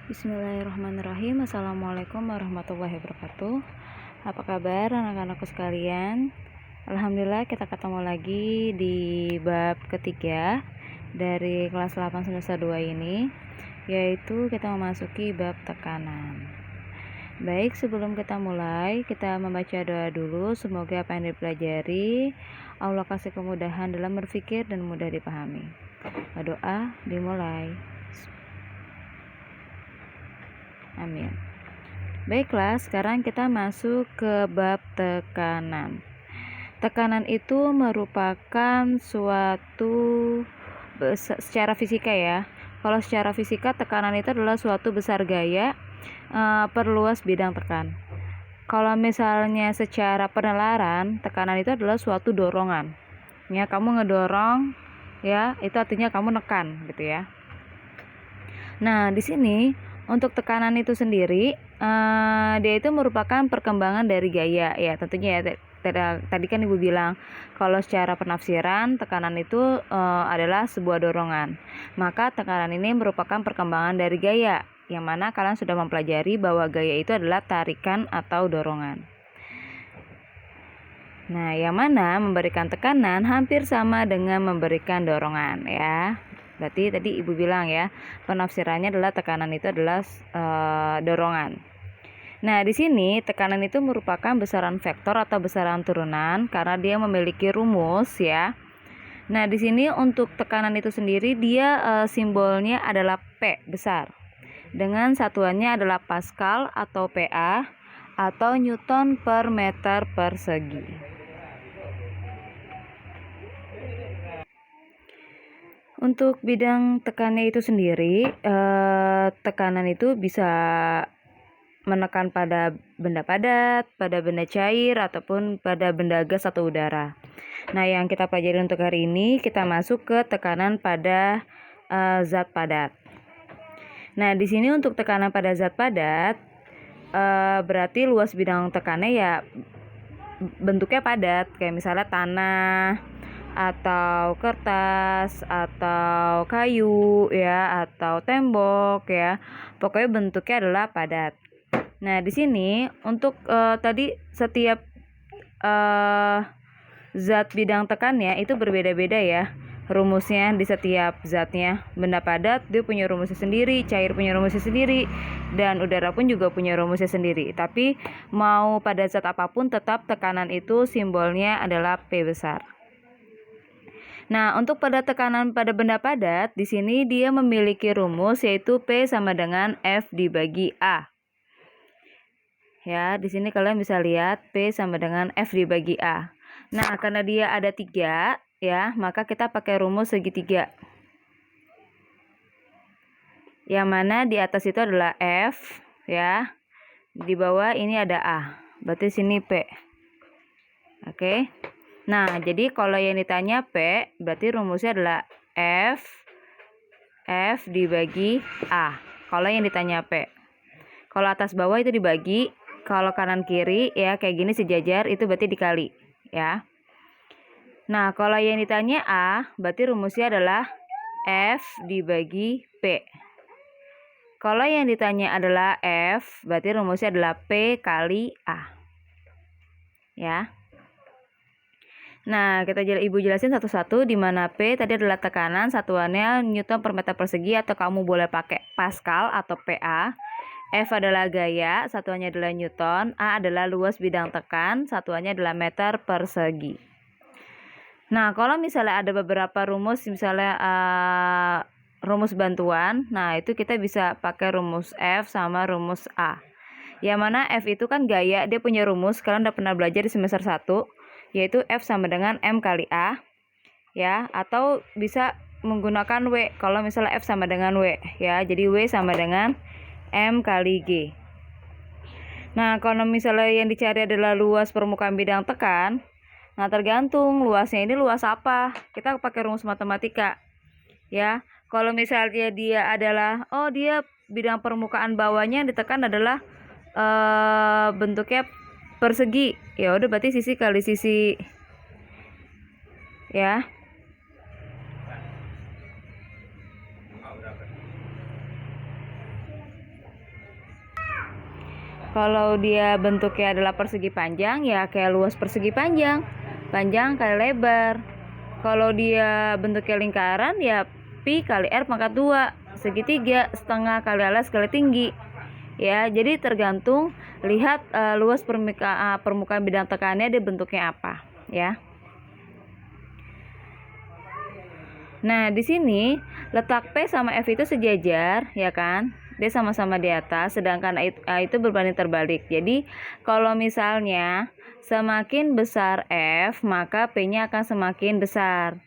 Bismillahirrahmanirrahim. Assalamualaikum warahmatullahi wabarakatuh. Apa kabar anak-anakku sekalian? Alhamdulillah kita ketemu lagi di bab ketiga dari kelas 8 semester 2 ini, yaitu kita memasuki bab tekanan. Baik, sebelum kita mulai, kita membaca doa dulu. Semoga apa yang dipelajari Allah kasih kemudahan dalam berpikir dan mudah dipahami. Doa dimulai. Amin. Baiklah, sekarang kita masuk ke bab tekanan. Tekanan itu merupakan suatu secara fisika ya. Kalau secara fisika, tekanan itu adalah suatu besar gaya perluas bidang tekan. Kalau misalnya secara penalaran, tekanan itu adalah suatu dorongan. Ya, kamu ngedorong, ya, itu artinya kamu nekan, gitu ya. Nah, di sini untuk tekanan itu sendiri, dia itu merupakan perkembangan dari gaya, ya tentunya ya. Tadi kan Ibu bilang kalau secara penafsiran tekanan itu adalah sebuah dorongan. Maka tekanan ini merupakan perkembangan dari gaya, yang mana kalian sudah mempelajari bahwa gaya itu adalah tarikan atau dorongan. Nah, yang mana memberikan tekanan hampir sama dengan memberikan dorongan ya. Berarti tadi Ibu bilang ya, penafsirannya adalah tekanan itu adalah dorongan. Nah, di sini tekanan itu merupakan besaran vektor atau besaran turunan karena dia memiliki rumus ya. Nah, di sini untuk tekanan itu sendiri dia simbolnya adalah P besar. Dengan satuannya adalah Pascal atau PA atau Newton per meter persegi. Untuk bidang tekannya itu sendiri, tekanan itu bisa menekan pada benda padat, pada benda cair, ataupun pada benda gas atau udara. Nah, yang kita pelajari untuk hari ini, kita masuk ke tekanan pada zat padat. Nah, di sini untuk tekanan pada zat padat, berarti luas bidang tekannya ya bentuknya padat, kayak misalnya tanah, atau kertas, atau kayu ya, atau tembok ya. Pokoknya bentuknya adalah padat. Nah, di sini untuk tadi setiap zat bidang tekannya itu berbeda-beda ya. Rumusnya di setiap zatnya. Benda padat dia punya rumusnya sendiri, cair punya rumusnya sendiri, dan udara pun juga punya rumusnya sendiri. Tapi mau pada zat apapun tetap tekanan itu simbolnya adalah P besar. Nah, untuk pada tekanan pada benda padat, di sini dia memiliki rumus yaitu P sama dengan F dibagi A. Ya, di sini kalian bisa lihat P sama dengan F dibagi A. Nah, karena dia ada 3, ya, maka kita pakai rumus segitiga. Yang mana di atas itu adalah F, ya. Di bawah ini ada A. Berarti sini P. Oke. Nah, jadi kalau yang ditanya P, berarti rumusnya adalah F dibagi A. Kalau yang ditanya P. Kalau atas bawah itu dibagi, kalau kanan kiri ya kayak gini sejajar, itu berarti dikali, ya. Nah, kalau yang ditanya A, berarti rumusnya adalah F dibagi P. Kalau yang ditanya adalah F, berarti rumusnya adalah P kali A. Ya. Nah, Ibu jelasin satu-satu, di mana P tadi adalah tekanan, satuannya Newton per meter persegi atau kamu boleh pakai Pascal atau PA. F adalah gaya, satuannya adalah Newton. A adalah luas bidang tekan, satuannya adalah meter persegi. Nah, kalau misalnya ada beberapa rumus, misalnya rumus bantuan, nah itu kita bisa pakai rumus F sama rumus A. Yang mana F itu kan gaya, dia punya rumus, kalian udah pernah belajar di semester 1, yaitu F sama dengan M kali A, ya, atau bisa menggunakan W, kalau misalnya F sama dengan W, ya, jadi W sama dengan M kali G. Nah, kalau misalnya yang dicari adalah luas permukaan bidang tekan, nah tergantung luasnya ini luas apa, kita pakai rumus matematika, ya. Kalau misalnya dia adalah, dia bidang permukaan bawahnya yang ditekan adalah bentuknya persegi, ya udah berarti sisi kali sisi, ya. Kalau dia bentuknya adalah persegi panjang, ya kayak luas persegi panjang. Panjang kali lebar. Kalau dia bentuknya lingkaran, ya pi kali r pangkat 2. Segitiga setengah kali alas kali tinggi. Ya, jadi tergantung lihat luas permukaan bidang tekanannya dia bentuknya apa, ya. Nah, di sini letak P sama F itu sejajar, ya kan? Dia sama-sama di atas, sedangkan A itu berbanding terbalik. Jadi, kalau misalnya semakin besar F, maka P-nya akan semakin besar.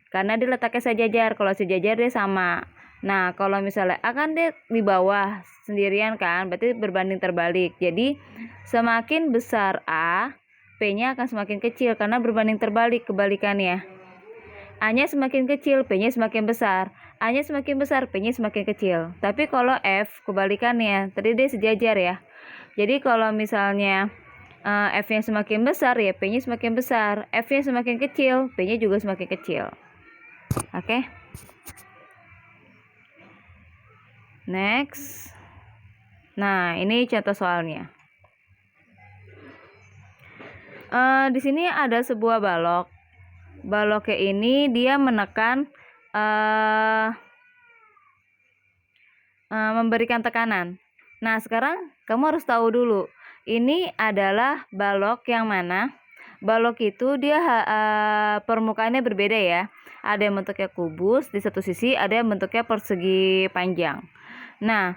Karena dia letaknya sejajar, kalau sejajar dia sama. Nah, kalau misalnya A kan dia di bawah sendirian kan, berarti berbanding terbalik. Jadi, semakin besar A, P-nya akan semakin kecil karena berbanding terbalik kebalikannya. A-nya semakin kecil, P-nya semakin besar. A-nya semakin besar, P-nya semakin kecil. Tapi kalau F kebalikannya, tadi dia sejajar ya. Jadi kalau misalnya F-nya semakin besar, ya P-nya semakin besar. F-nya semakin kecil, P-nya juga semakin kecil. Oke. Next. Nah, ini contoh soalnya. Di sini ada sebuah balok. Baloknya ini dia menekan memberikan tekanan. Nah, sekarang kamu harus tahu dulu, ini adalah balok yang mana? Balok itu dia permukaannya berbeda ya. Ada yang bentuknya kubus di satu sisi, ada yang bentuknya persegi panjang. Nah,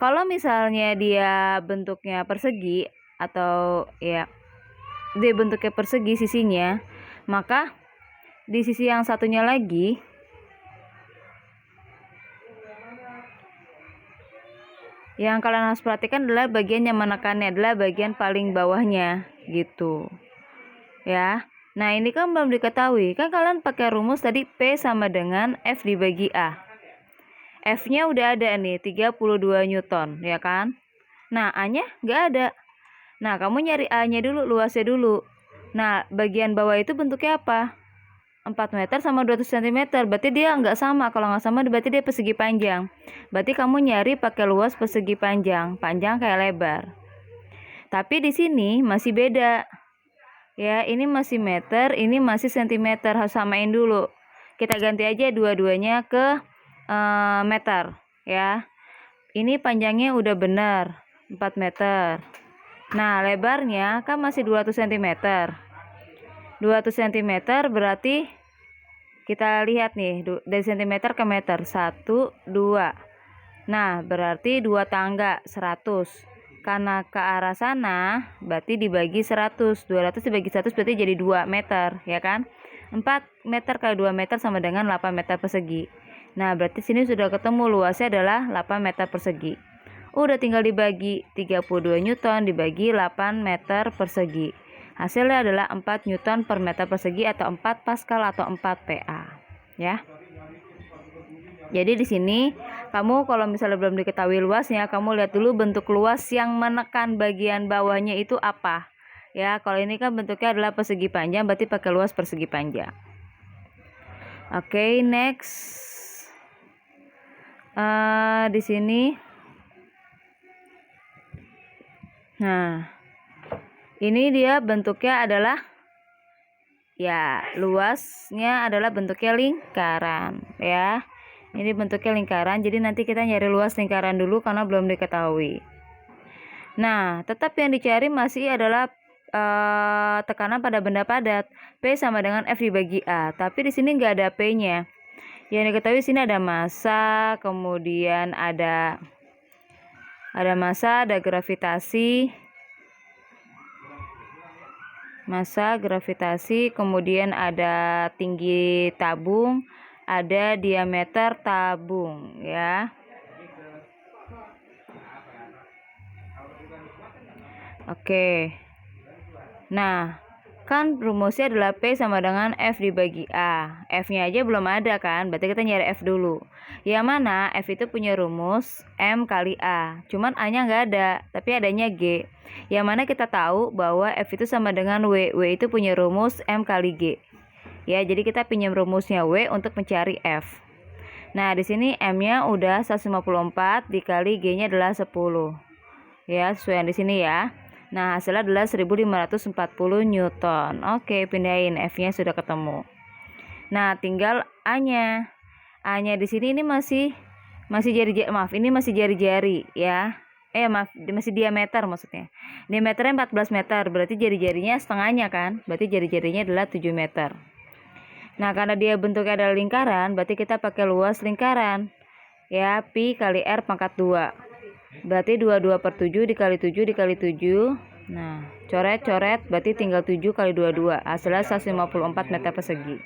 kalau misalnya dia bentuknya persegi atau ya dia bentuknya persegi sisinya, maka di sisi yang satunya lagi yang kalian harus perhatikan adalah bagian yang menekannya adalah bagian paling bawahnya gitu ya. Nah, ini kan belum diketahui, kan kalian pakai rumus tadi P sama dengan F dibagi A. F-nya udah ada nih 32 Newton ya kan. Nah, A-nya nggak ada. Nah, kamu nyari A-nya dulu, luasnya dulu. Nah, bagian bawah itu bentuknya apa? 4 meter sama 200 cm. Berarti dia nggak sama. Kalau nggak sama berarti dia persegi panjang. Berarti kamu nyari pakai luas persegi panjang. Panjang kayak lebar. Tapi di sini masih beda. Ya, ini masih meter, ini masih sentimeter. Harus samain dulu. Kita ganti aja dua-duanya ke meter. Ya. Ini panjangnya udah benar. 4 meter. Nah, lebarnya kan masih 200 cm. 200 cm berarti kita lihat nih dari cm ke meter 1, 2. Nah, berarti 2 tangga 100. Karena ke arah sana berarti dibagi 100. 200 dibagi 100 berarti jadi 2 meter ya kan. 4 meter kali 2 meter sama dengan 8 meter persegi. Nah, berarti sini sudah ketemu luasnya adalah 8 meter persegi. Udah tinggal dibagi 32 Newton dibagi 8 meter persegi. Hasilnya adalah 4 Newton per meter persegi atau 4 Pascal atau 4 PA. Ya. Jadi di sini kamu kalau misalnya belum diketahui luasnya, kamu lihat dulu bentuk luas yang menekan bagian bawahnya itu apa. Ya, kalau ini kan bentuknya adalah persegi panjang, berarti pakai luas persegi panjang. Oke, next. Di sini. Nah, ini dia bentuknya adalah ya luasnya adalah bentuknya lingkaran ya. Ini bentuknya lingkaran, jadi nanti kita nyari luas lingkaran dulu karena belum diketahui. Nah, tetap yang dicari masih adalah tekanan pada benda padat. P sama dengan F dibagi A. Tapi di sini nggak ada P-nya. Yang diketahui sini ada massa, kemudian ada massa, ada gravitasi. Massa, gravitasi, kemudian ada tinggi tabung, ada diameter tabung ya. Oke. Nah, kan rumusnya adalah P sama dengan F dibagi A. F-nya aja belum ada kan, berarti kita nyari F dulu. Yang mana F itu punya rumus M kali A. Cuman A-nya nggak ada, tapi adanya G. Yang mana kita tahu bahwa F itu sama dengan W. W itu punya rumus M kali G. Ya, jadi kita pinjam rumusnya W untuk mencari F. Nah, di sini M-nya udah 154 dikali G-nya adalah 10. ya, sesuai yang di sini ya. Nah, hasilnya adalah 1540 Newton. Oke, pindahin, F-nya sudah ketemu. Nah, tinggal A-nya. A-nya di sini ini masih jari-jari, maaf, ini masih jari-jari ya. Maaf, masih diameter maksudnya. Diameternya 14 meter, berarti jari-jarinya setengahnya kan? Berarti jari-jarinya adalah 7 meter. Nah, karena dia bentuknya adalah lingkaran, berarti kita pakai luas lingkaran. Ya, pi kali R pangkat 2. Berarti 22/7 dikali 7 dikali 7. Nah, coret-coret, berarti tinggal 7 kali 22. Hasilnya 154 meter persegi.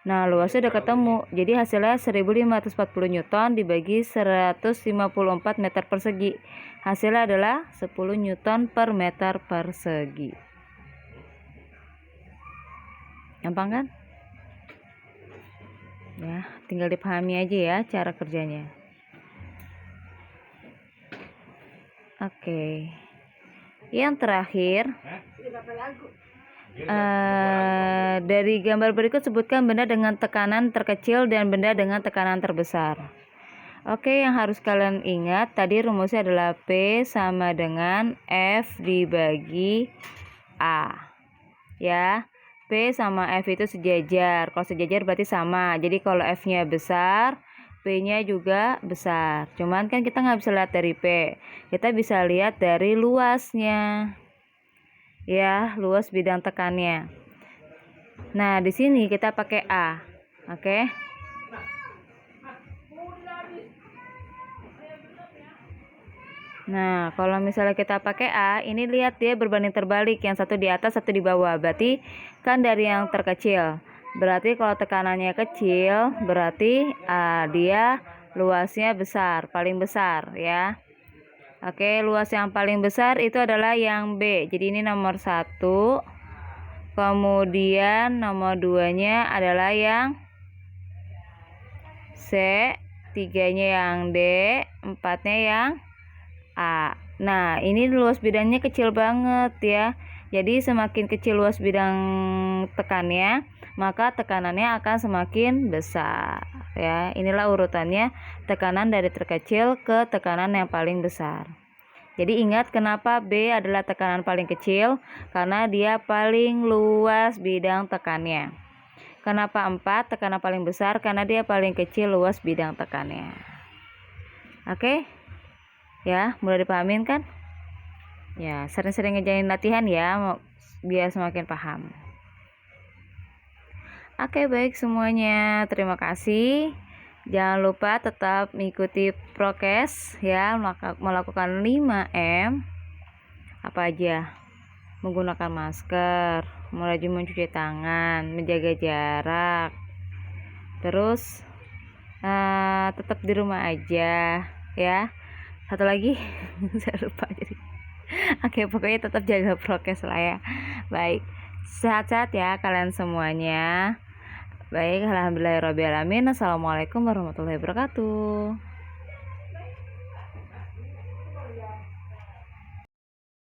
Nah, luasnya udah ketemu. Jadi hasilnya 1540 Newton dibagi 154 meter persegi. Hasilnya adalah 10 Newton per meter persegi. Gampang kan? Ya, tinggal dipahami aja ya cara kerjanya. Oke. Yang terakhir, dari gambar berikut sebutkan benda dengan tekanan terkecil dan benda dengan tekanan terbesar. Oke, yang harus kalian ingat tadi rumusnya adalah P sama dengan F dibagi A. Ya, P sama F itu sejajar. Kalau sejajar berarti sama. Jadi kalau F-nya besar, P-nya juga besar. Cuman kan kita nggak bisa lihat dari P. Kita bisa lihat dari luasnya. Ya, luas bidang tekannya. Nah, di sini kita pakai A. Oke. Nah, kalau misalnya kita pakai A, ini lihat dia berbanding terbalik, yang satu di atas, satu di bawah. Berarti kan dari yang terkecil. Berarti kalau tekanannya kecil, berarti dia luasnya besar, paling besar ya. Oke, luas yang paling besar itu adalah yang B. Jadi ini nomor 1. Kemudian nomor 2-nya adalah yang C, 3-nya yang D, 4-nya yang A. Nah, ini luas bidangnya kecil banget ya. Jadi semakin kecil luas bidang tekannya, maka tekanannya akan semakin besar ya. Inilah urutannya, tekanan dari terkecil ke tekanan yang paling besar. Jadi ingat kenapa B adalah tekanan paling kecil? Karena dia paling luas bidang tekannya. Kenapa 4 tekanan paling besar? Karena dia paling kecil luas bidang tekannya. Oke? Ya, mulai dipahamin kan? Ya, sering-sering ngejalin latihan ya, biar semakin paham. Oke, baik semuanya. Terima kasih. Jangan lupa tetap mengikuti prokes ya, melakukan 5M. Apa aja? Menggunakan masker, rajin mencuci tangan, menjaga jarak. Terus tetap di rumah aja ya. Satu lagi saya lupa jadi. Oke, pokoknya tetap jaga prokes lah ya. Baik, sehat-sehat ya kalian semuanya. Baik, alhamdulillahirobbilalamin. Assalamualaikum warahmatullahi wabarakatuh.